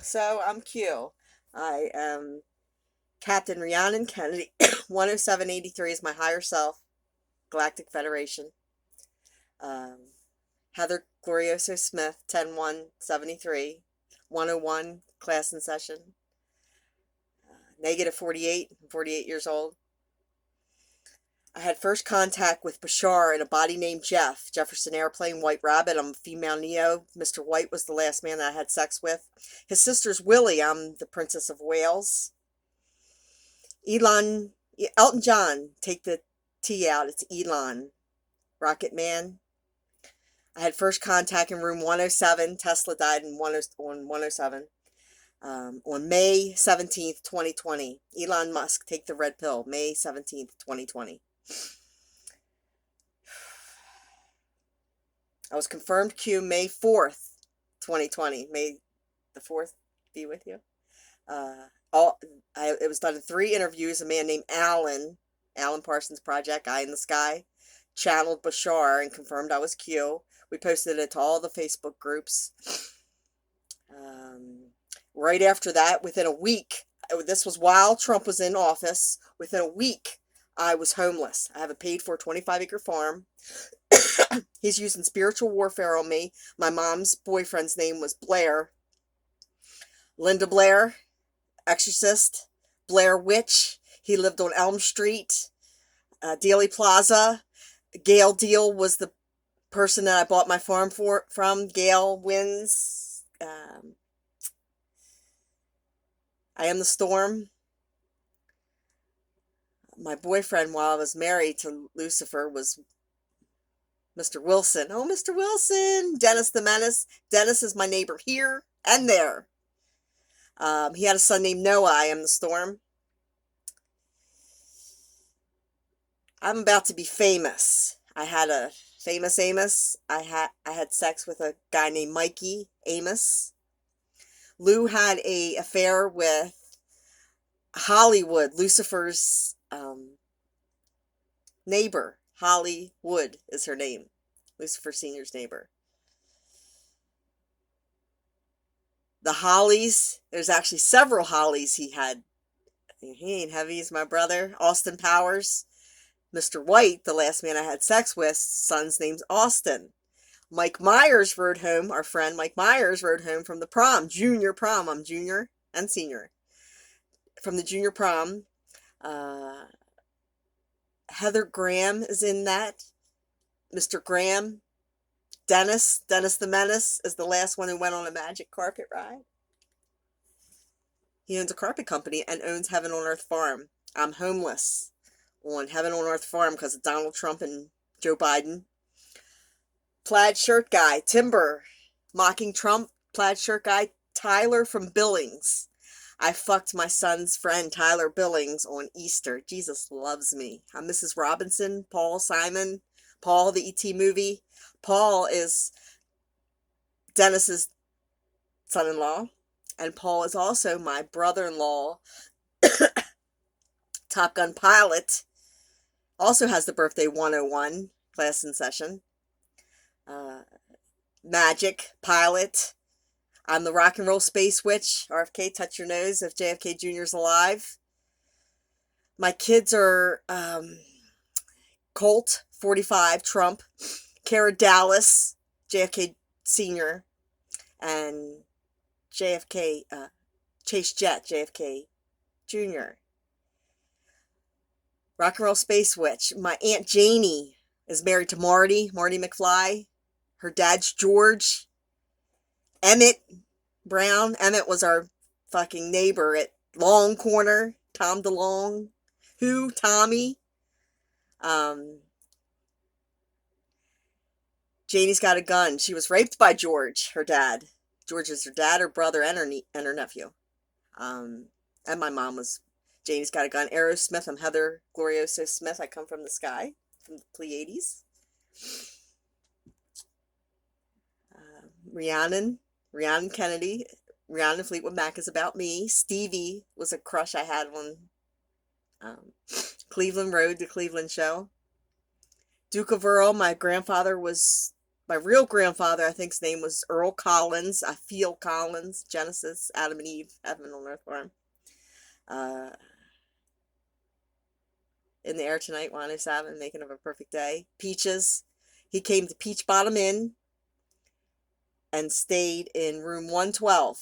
So I'm Q. I am Captain Rhiannon Kennedy. 10783 is my higher self, Galactic Federation. Heather Glorioso Smith, 10173, 101, class in session. Negative 48, 48 years old. I had first contact with Bashar in a body named Jeff. Jefferson Airplane, White Rabbit. I'm a female Neo. Mr. White was the last man that I had sex with. His sister's Willie. I'm the Princess of Wales. Elton John, take the T out. It's Elon. Rocket Man. I had first contact in room 107. Tesla died on 107. On May 17th, 2020. Elon Musk, take the red pill. May 17th, 2020. I was confirmed Q May 4th, 2020. May the 4th be with you. It was done in 3 interviews. A man named Alan Parsons Project, Eye in the Sky, channeled Bashar and confirmed I was Q. We posted it to all the Facebook groups. Right after that, within a week, this was while Trump was in office, within a week, I was homeless. I have a paid-for 25-acre farm. He's using spiritual warfare on me. My mom's boyfriend's name was Blair. Linda Blair, exorcist. Blair Witch. He lived on Elm Street. Dealey Plaza. Gail Deal was the person that I bought my farm from. Gail wins. I am the storm. My boyfriend, while I was married to Lucifer, was Mr. Wilson. Oh, Mr. Wilson! Dennis the Menace. Dennis is my neighbor here and there. He had a son named Noah. I am the storm. I'm about to be famous. I had a famous Amos. I had sex with a guy named Mikey Amos. Lou had a affair with Hollywood, Lucifer's neighbor. Hollywood is her name. Lucifer Sr.'s neighbor. The Hollies, there's actually several Hollies he had. He ain't heavy, he's my brother. Austin Powers. Mr. White, the last man I had sex with, son's name's Austin. Mike Myers rode home, our friend Mike Myers rode home from the prom, junior prom. I'm junior and senior. From the junior prom. Heather Graham is in that. Mr. Graham. Dennis the Menace is the last one who went on a magic carpet ride. He owns a carpet company and owns Heaven on Earth Farm. I'm homeless on Heaven on Earth Farm because of Donald Trump and Joe Biden. Plaid shirt guy, Timber, mocking Trump. Plaid shirt guy, Tyler from Billings. I fucked my son's friend Tyler Billings on Easter. Jesus loves me. I'm Mrs. Robinson, Paul Simon, Paul the E.T. movie. Paul is Dennis's son-in-law, and Paul is also my brother-in-law, Top Gun pilot. Also has the birthday 101, class in session. Magic pilot. I'm the rock and roll space witch. RFK, touch your nose if JFK Jr.'s alive. My kids are Colt, 45, Trump. Kara Dallas, JFK Sr., and JFK, Chase Jet, JFK Jr. Rock and roll space witch. My Aunt Janie is married to Marty McFly. Her dad's George. Emmett Brown. Emmett was our fucking neighbor at Long Corner. Tom DeLong. Who? Tommy. Janie's got a gun. She was raped by George, her dad. George is her dad, her brother, and her nephew. And my mom was. Janie's got a gun. Aerosmith. I'm Heather Glorioso Smith. I come from the sky, from the Pleiades. Rhiannon Kennedy. Rhiannon Fleetwood Mac is about me. Stevie was a crush I had on Cleveland Road, the Cleveland show. Duke of Earl. My grandfather was My real grandfather, I think's name was Earl Collins. I feel Collins. Genesis, Adam and Eve, Heaven on Earth Farm. Uh, in the Air Tonight, Juan O Savin, Making of a Perfect Day. Peaches. He came to Peach Bottom Inn and stayed in room 112.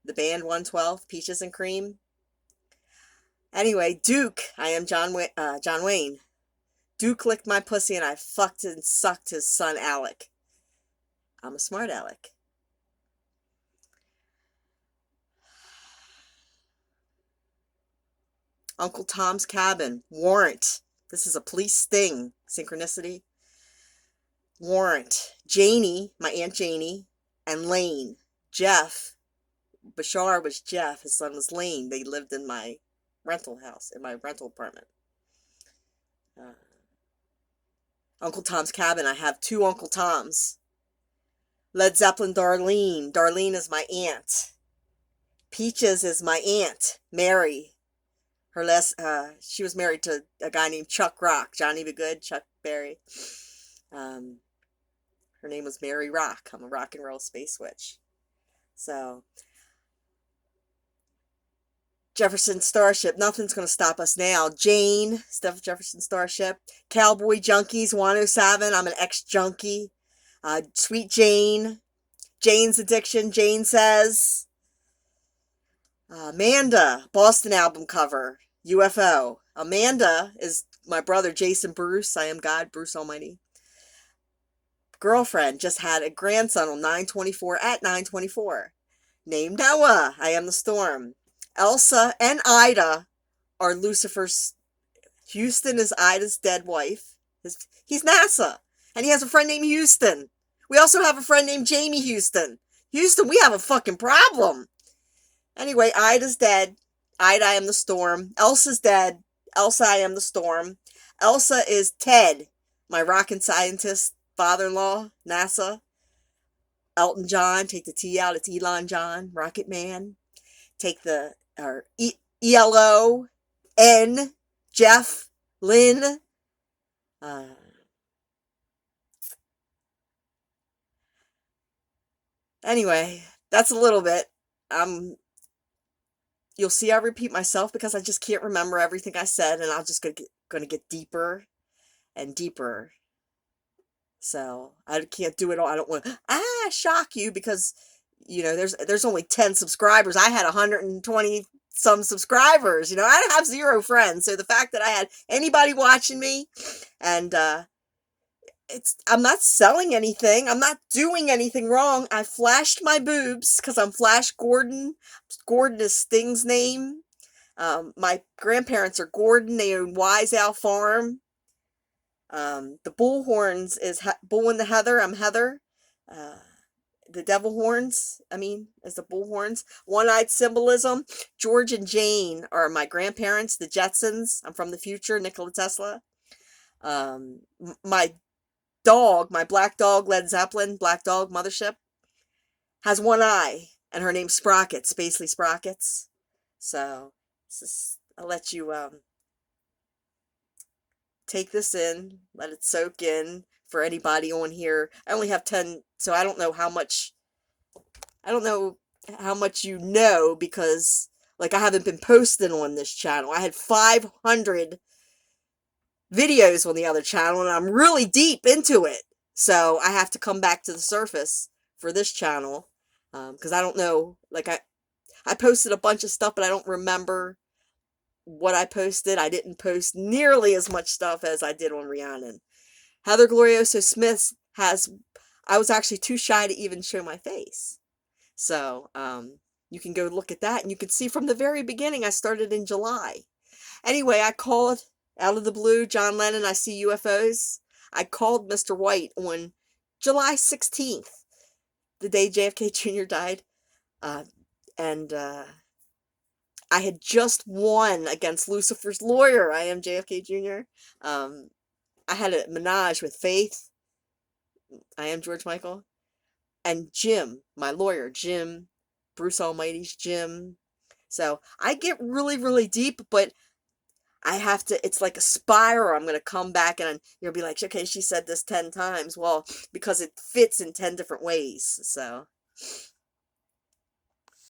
The band 112, Peaches and Cream. Anyway, Duke, I am John Wayne. Duke licked my pussy and I fucked and sucked his son Alec. I'm a smart Alec. Uncle Tom's Cabin. Warrant. This is a police sting. Synchronicity. Warrant. Janie, my Aunt Janie, and Lane. Jeff. Bashar was Jeff. His son was Lane. They lived in my rental house, in my rental apartment. Uncle Tom's Cabin. I have 2 Uncle Toms. Led Zeppelin, Darlene. Darlene is my aunt. Peaches is my aunt, Mary. Her last, she was married to a guy named Chuck Rock. Johnny Be Good, Chuck Berry. Her name was Mary Rock. I'm a rock and roll space witch. So, Jefferson Starship. Nothing's going to stop us now. Jane, Steph Jefferson Starship. Cowboy Junkies, Juan O Savin. I'm an ex-junkie. Sweet Jane. Jane's Addiction. Jane Says. Amanda, Boston album cover. UFO. Amanda is my brother Jason Bruce. I am God, Bruce Almighty. Girlfriend just had a grandson on 9/24 at 9/24. Named Noah. I am the Storm. Elsa and Ida are Lucifer's. Houston is Ida's dead wife. He's NASA. And he has a friend named Houston. We also have a friend named Jamie Houston. Houston, we have a fucking problem. Anyway, Ida's dead. Ida, I am the Storm. Elsa's dead. Elsa, I am the Storm. Elsa is Ted, my rockin' scientist father-in-law, NASA. Elton John, take the T out, it's Elon John, Rocket Man. Take the ELO, N, Jeff, Lynn. Anyway, that's a little bit. You'll see I repeat myself because I just can't remember everything I said, and I'm just gonna get deeper and deeper. So I can't do it all. I don't want to shock you because there's only 10 subscribers. I had 120 some subscribers. I have 0 friends. So the fact that I had anybody watching me, and I'm not selling anything. I'm not doing anything wrong. I flashed my boobs because I'm Flash Gordon. Gordon is Sting's name. My grandparents are Gordon. They own Wise Owl Farm. The Bullhorns is Bull in the Heather. I'm Heather. The Devil Horns, is the Bullhorns. One-Eyed Symbolism. George and Jane are my grandparents. The Jetsons. I'm from the future. Nikola Tesla. My dog, my black dog, Led Zeppelin, Black Dog Mothership, has one eye, and her name's Sprocket, Spacely Sprockets. So, I'll let you take this in, let it soak in for anybody on here. I only have 10, so I don't know how much you know, because I haven't been posting on this channel. I had 500 videos on the other channel, and I'm really deep into it. So I have to come back to the surface for this channel, because I don't know, I posted a bunch of stuff, but I don't remember what I posted. I didn't post nearly as much stuff as I did on Rhiannon. Heather Glorioso Smith I was actually too shy to even show my face. So, you can go look at that, and you can see from the very beginning, I started in July. Anyway, I called out of the blue, John Lennon, I see UFOs. I called Mr. White on July 16th, the day JFK Jr. died. And I had just won against Lucifer's lawyer. I am JFK Jr. I had a menage with Faith. I am George Michael. And Jim, my lawyer, Jim, Bruce Almighty's Jim. So I get really, really deep, but I have to, it's like a spiral. I'm going to come back and you'll be like, okay, she said this 10 times. Well, because it fits in 10 different ways. So,